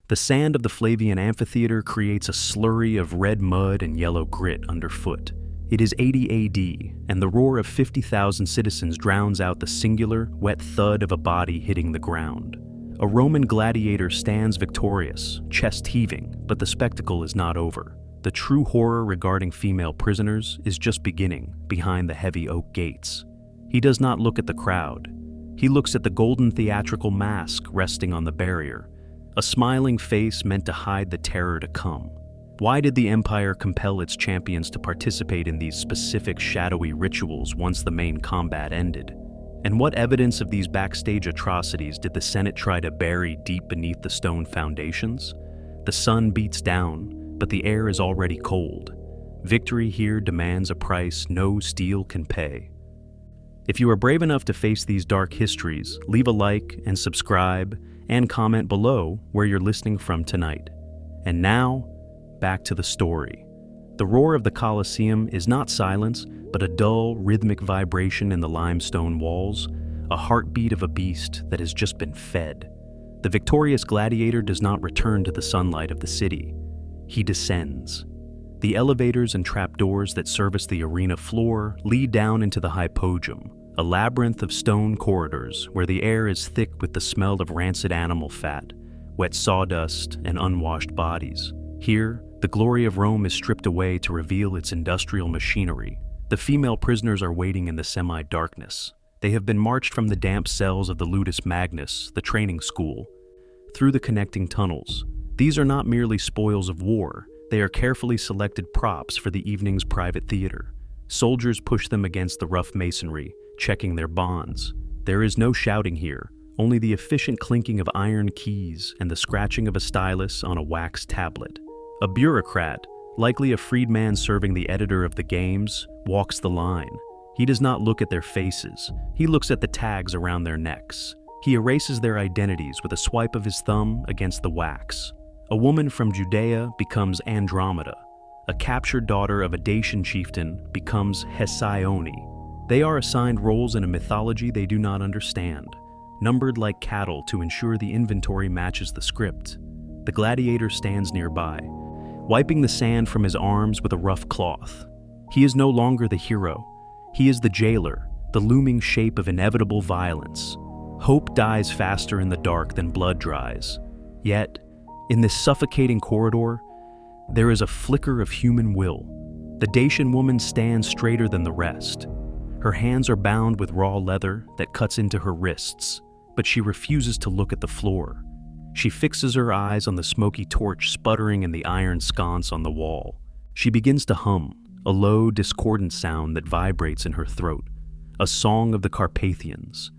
The sand of the Flavian Amphitheatre creates a slurry of red mud and yellow grit underfoot. It is 80 AD, and the roar of 50,000 citizens drowns out the singular, wet thud of a body hitting the ground. A Roman gladiator stands victorious, chest heaving, but the spectacle is not over. The true horror regarding female prisoners is just beginning behind the heavy oak gates. He does not look at the crowd. He looks at the Golden Theatrical Mask resting on the barrier, a smiling face meant to hide the terror to come. Why did the Empire compel its champions to participate in these specific shadowy rituals once the main combat ended? And what evidence of these backstage atrocities did the Senate try to bury deep beneath the stone foundations? The sun beats down, but the air is already cold. Victory here demands a price no steel can pay. If you are brave enough to face these dark histories, leave a like and subscribe and comment below where you're listening from tonight. And now, back to the story. The roar of the Colosseum is not silence, but a dull, rhythmic vibration in the limestone walls, a heartbeat of a beast that has just been fed. The victorious gladiator does not return to the sunlight of the city. He descends. The elevators and trapdoors that service the arena floor lead down into the hypogeum, a labyrinth of stone corridors where the air is thick with the smell of rancid animal fat, wet sawdust, and unwashed bodies. Here, the glory of Rome is stripped away to reveal its industrial machinery. The female prisoners are waiting in the semi-darkness. They have been marched from the damp cells of the Ludus Magnus, the training school, through the connecting tunnels. These are not merely spoils of war. They are carefully selected props for the evening's private theater. Soldiers push them against the rough masonry, checking their bonds. There is no shouting here, only the efficient clinking of iron keys and the scratching of a stylus on a wax tablet. A bureaucrat, likely a freedman serving the editor of the games, walks the line. He does not look at their faces. He looks at the tags around their necks. He erases their identities with a swipe of his thumb against the wax. A woman from Judea becomes Andromeda. A captured daughter of a Dacian chieftain becomes Hesione. They are assigned roles in a mythology they do not understand, numbered like cattle to ensure the inventory matches the script. The gladiator stands nearby, wiping the sand from his arms with a rough cloth. He is no longer the hero. He is the jailer, the looming shape of inevitable violence. Hope dies faster in the dark than blood dries. Yet, in this suffocating corridor, there is a flicker of human will. The Dacian woman stands straighter than the rest. Her hands are bound with raw leather that cuts into her wrists, but she refuses to look at the floor. She fixes her eyes on the smoky torch sputtering in the iron sconce on the wall. She begins to hum, a low, discordant sound that vibrates in her throat, a song of the Carpathians,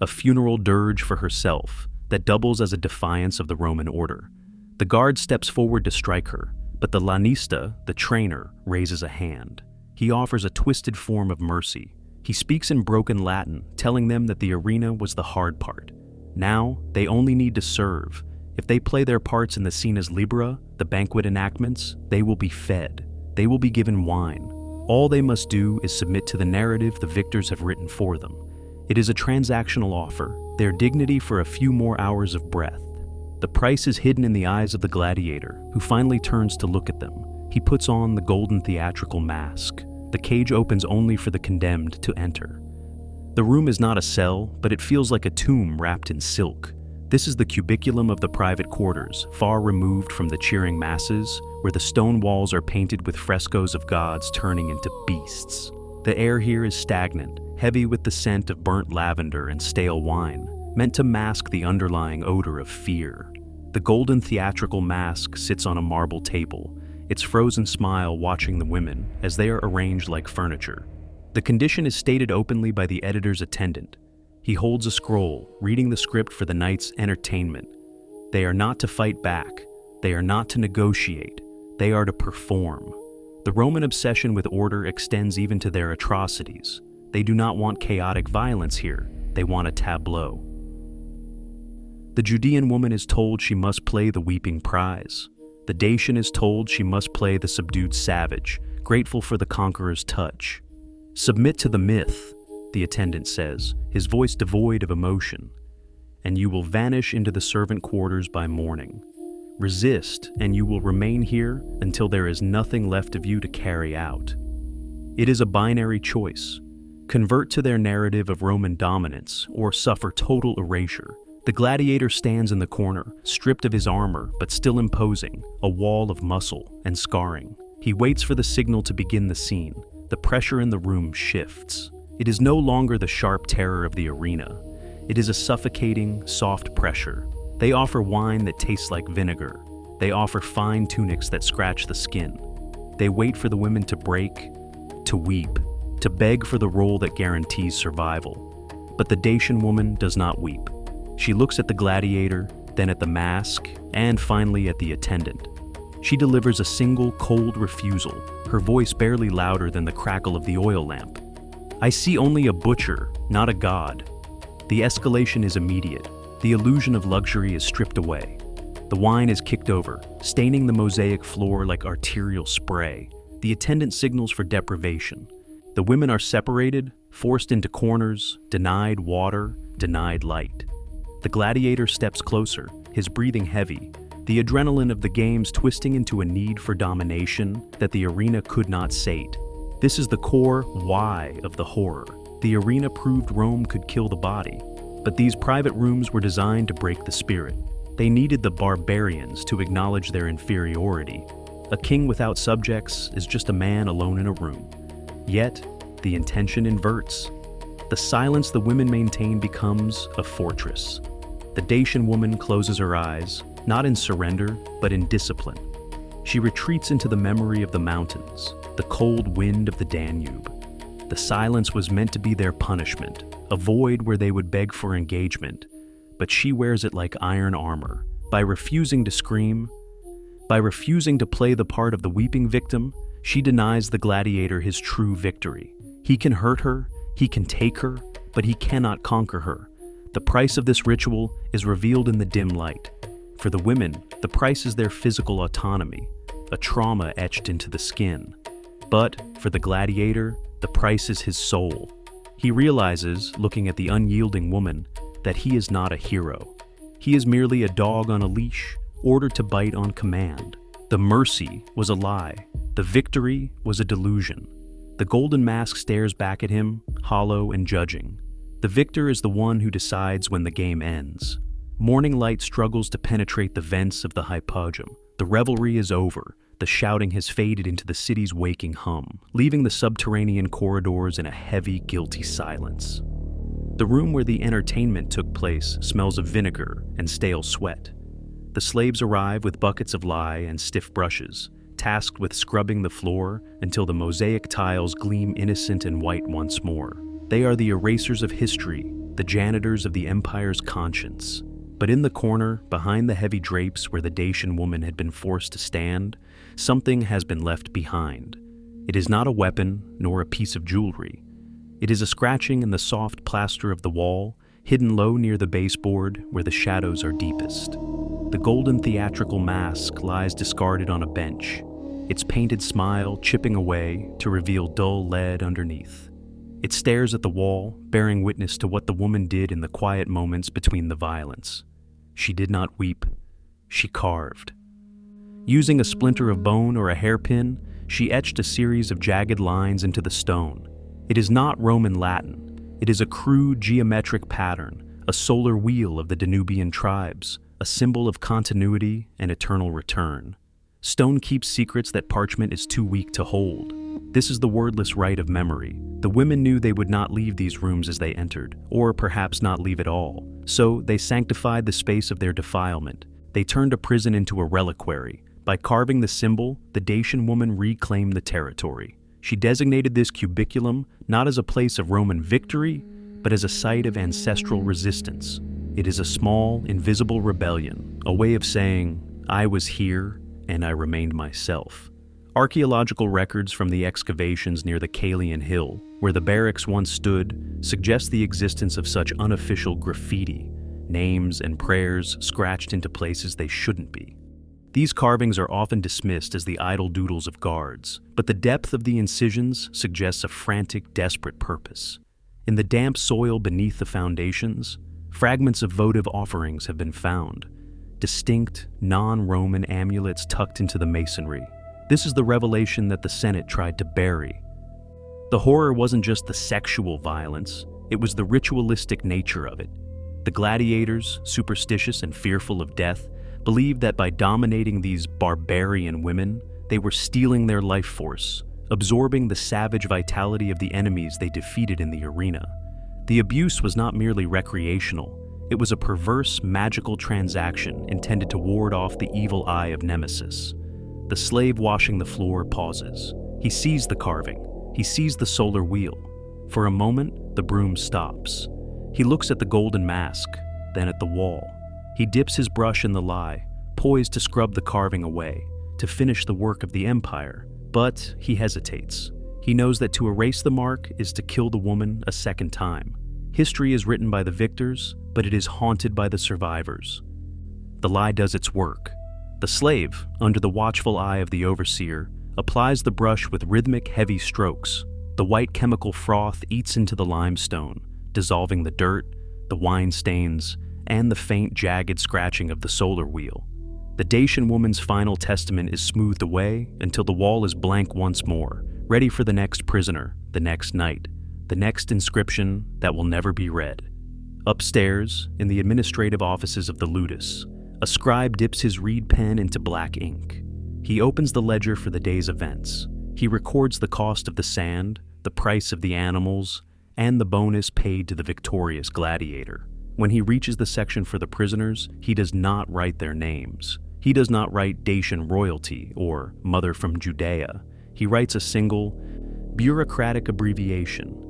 a funeral dirge for herself that doubles as a defiance of the Roman order. The guard steps forward to strike her, but the lanista, the trainer, raises a hand. He offers a twisted form of mercy. He speaks in broken Latin, telling them that the arena was the hard part. Now, they only need to serve. If they play their parts in the scenas libera, the banquet enactments, they will be fed. They will be given wine. All they must do is submit to the narrative the victors have written for them. It is a transactional offer, their dignity for a few more hours of breath. The price is hidden in the eyes of the gladiator, who finally turns to look at them. He puts on the Golden Theatrical Mask. The cage opens only for the condemned to enter. The room is not a cell, but it feels like a tomb wrapped in silk. This is the cubiculum of the private quarters, far removed from the cheering masses, where the stone walls are painted with frescoes of gods turning into beasts. The air here is stagnant, heavy with the scent of burnt lavender and stale wine, meant to mask the underlying odor of fear. The Golden Theatrical Mask sits on a marble table, its frozen smile watching the women as they are arranged like furniture. The condition is stated openly by the editor's attendant. He holds a scroll, reading the script for the night's entertainment. They are not to fight back. They are not to negotiate. They are to perform. The Roman obsession with order extends even to their atrocities. They do not want chaotic violence here. They want a tableau. The Judean woman is told she must play the weeping prize. The Dacian is told she must play the subdued savage, grateful for the conqueror's touch. Submit to the myth, the attendant says, his voice devoid of emotion, and you will vanish into the servant quarters by morning. Resist, and you will remain here until there is nothing left of you to carry out. It is a binary choice. Convert to their narrative of Roman dominance, or suffer total erasure. The gladiator stands in the corner, stripped of his armor, but still imposing, a wall of muscle and scarring. He waits for the signal to begin the scene. The pressure in the room shifts. It is no longer the sharp terror of the arena. It is a suffocating, soft pressure. They offer wine that tastes like vinegar. They offer fine tunics that scratch the skin. They wait for the women to break, to weep, to beg for the role that guarantees survival. But the Dacian woman does not weep. She looks at the gladiator, then at the mask, and finally at the attendant. She delivers a single cold refusal, her voice barely louder than the crackle of the oil lamp. I see only a butcher, not a god. The escalation is immediate. The illusion of luxury is stripped away. The wine is kicked over, staining the mosaic floor like arterial spray. The attendant signals for deprivation. The women are separated, forced into corners, denied water, denied light. The gladiator steps closer, his breathing heavy, the adrenaline of the games twisting into a need for domination that the arena could not sate. This is the core why of the horror. The arena proved Rome could kill the body, but these private rooms were designed to break the spirit. They needed the barbarians to acknowledge their inferiority. A king without subjects is just a man alone in a room. Yet, the intention inverts. The silence the women maintain becomes a fortress. The Dacian woman closes her eyes, not in surrender, but in discipline. She retreats into the memory of the mountains, the cold wind of the Danube. The silence was meant to be their punishment, a void where they would beg for engagement, but she wears it like iron armor. By refusing to scream, by refusing to play the part of the weeping victim, she denies the gladiator his true victory. He can hurt her, he can take her, but he cannot conquer her. The price of this ritual is revealed in the dim light. For the women, the price is their physical autonomy, a trauma etched into the skin. But for the gladiator, the price is his soul. He realizes, looking at the unyielding woman, that he is not a hero. He is merely a dog on a leash, ordered to bite on command. The mercy was a lie. The victory was a delusion. The golden mask stares back at him, hollow and judging. The victor is the one who decides when the game ends. Morning light struggles to penetrate the vents of the hypogeum. The revelry is over. The shouting has faded into the city's waking hum, leaving the subterranean corridors in a heavy, guilty silence. The room where the entertainment took place smells of vinegar and stale sweat. The slaves arrive with buckets of lye and stiff brushes, tasked with scrubbing the floor until the mosaic tiles gleam innocent and white once more. They are the erasers of history, the janitors of the empire's conscience. But in the corner, behind the heavy drapes where the Dacian woman had been forced to stand, something has been left behind. It is not a weapon, nor a piece of jewelry. It is a scratching in the soft plaster of the wall, hidden low near the baseboard where the shadows are deepest. The Golden Theatrical Mask lies discarded on a bench, its painted smile chipping away to reveal dull lead underneath. It stares at the wall, bearing witness to what the woman did in the quiet moments between the violence. She did not weep, she carved. Using a splinter of bone or a hairpin, she etched a series of jagged lines into the stone. It is not Roman Latin. It is a crude geometric pattern, a solar wheel of the Danubian tribes, a symbol of continuity and eternal return. Stone keeps secrets that parchment is too weak to hold. This is the wordless rite of memory. The women knew they would not leave these rooms as they entered, or perhaps not leave at all. So they sanctified the space of their defilement. They turned a prison into a reliquary. By carving the symbol, the Dacian woman reclaimed the territory. She designated this cubiculum not as a place of Roman victory, but as a site of ancestral resistance. It is a small, invisible rebellion, a way of saying, I was here, and I remained myself. Archaeological records from the excavations near the Caelian Hill, where the barracks once stood, suggest the existence of such unofficial graffiti, names and prayers scratched into places they shouldn't be. These carvings are often dismissed as the idle doodles of guards, but the depth of the incisions suggests a frantic, desperate purpose. In the damp soil beneath the foundations, fragments of votive offerings have been found. distinct, non-Roman amulets tucked into the masonry. This is the revelation that the Senate tried to bury. The horror wasn't just the sexual violence, it was the ritualistic nature of it. The gladiators, superstitious and fearful of death, believed that by dominating these barbarian women, they were stealing their life force, absorbing the savage vitality of the enemies they defeated in the arena. The abuse was not merely recreational, it was a perverse, magical transaction intended to ward off the evil eye of Nemesis. The slave washing the floor pauses. He sees the carving. He sees the solar wheel. For a moment, the broom stops. He looks at the golden mask, then at the wall. He dips his brush in the lye, poised to scrub the carving away, to finish the work of the empire. But he hesitates. He knows that to erase the mark is to kill the woman a second time. History is written by the victors, but it is haunted by the survivors. The lye does its work. The slave, under the watchful eye of the overseer, applies the brush with rhythmic, heavy strokes. The white chemical froth eats into the limestone, dissolving the dirt, the wine stains, and the faint, jagged scratching of the solar wheel. The Dacian woman's final testament is smoothed away until the wall is blank once more, ready for the next prisoner, the next night, the next inscription that will never be read. Upstairs, in the administrative offices of the ludus, a scribe dips his reed pen into black ink. He opens the ledger for the day's events. He records the cost of the sand, the price of the animals, and the bonus paid to the victorious gladiator. When he reaches the section for the prisoners, he does not write their names. He does not write Dacian royalty or mother from Judea. He writes a single, bureaucratic abbreviation.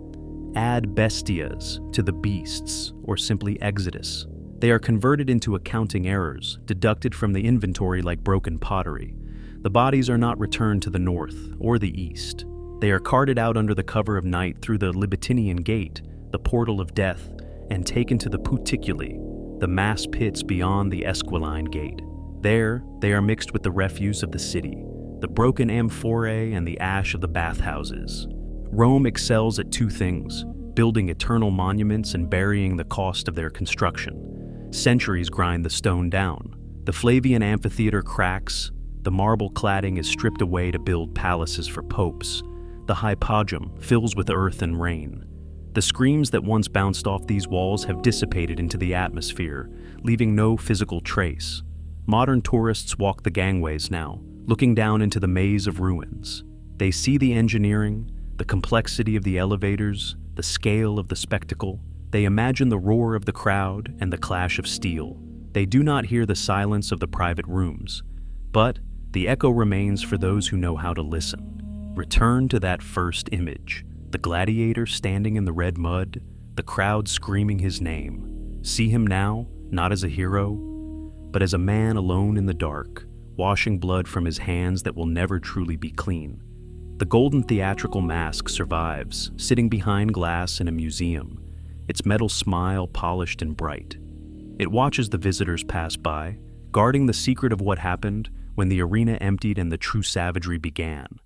Add bestias to the beasts, or simply exodus. They are converted into accounting errors, deducted from the inventory like broken pottery. The bodies are not returned to the north or the east. They are carted out under the cover of night through the Libetinian gate, the portal of death, and taken to the Puticuli, the mass pits beyond the Esquiline gate. There, they are mixed with the refuse of the city, the broken amphorae and the ash of the bathhouses. Rome excels at two things, building eternal monuments and burying the cost of their construction. Centuries grind the stone down. The Flavian Amphitheatre cracks. The marble cladding is stripped away to build palaces for popes. The hypogeum fills with earth and rain. The screams that once bounced off these walls have dissipated into the atmosphere, leaving no physical trace. Modern tourists walk the gangways now, looking down into the maze of ruins. They see the engineering, the complexity of the elevators, the scale of the spectacle. They imagine the roar of the crowd and the clash of steel. They do not hear the silence of the private rooms, but the echo remains for those who know how to listen. Return to that first image, the gladiator standing in the red mud, the crowd screaming his name. See him now, not as a hero, but as a man alone in the dark, washing blood from his hands that will never truly be clean. The Golden Theatrical Mask survives, sitting behind glass in a museum, its metal smile polished and bright. It watches the visitors pass by, guarding the secret of what happened when the arena emptied and the true savagery began.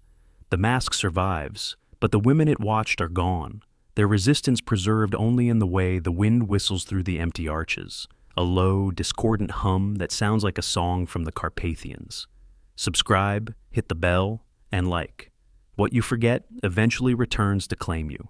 The mask survives, but the women it watched are gone, their resistance preserved only in the way the wind whistles through the empty arches, a low, discordant hum that sounds like a song from the Carpathians. Subscribe, hit the bell, and like. What you forget eventually returns to claim you.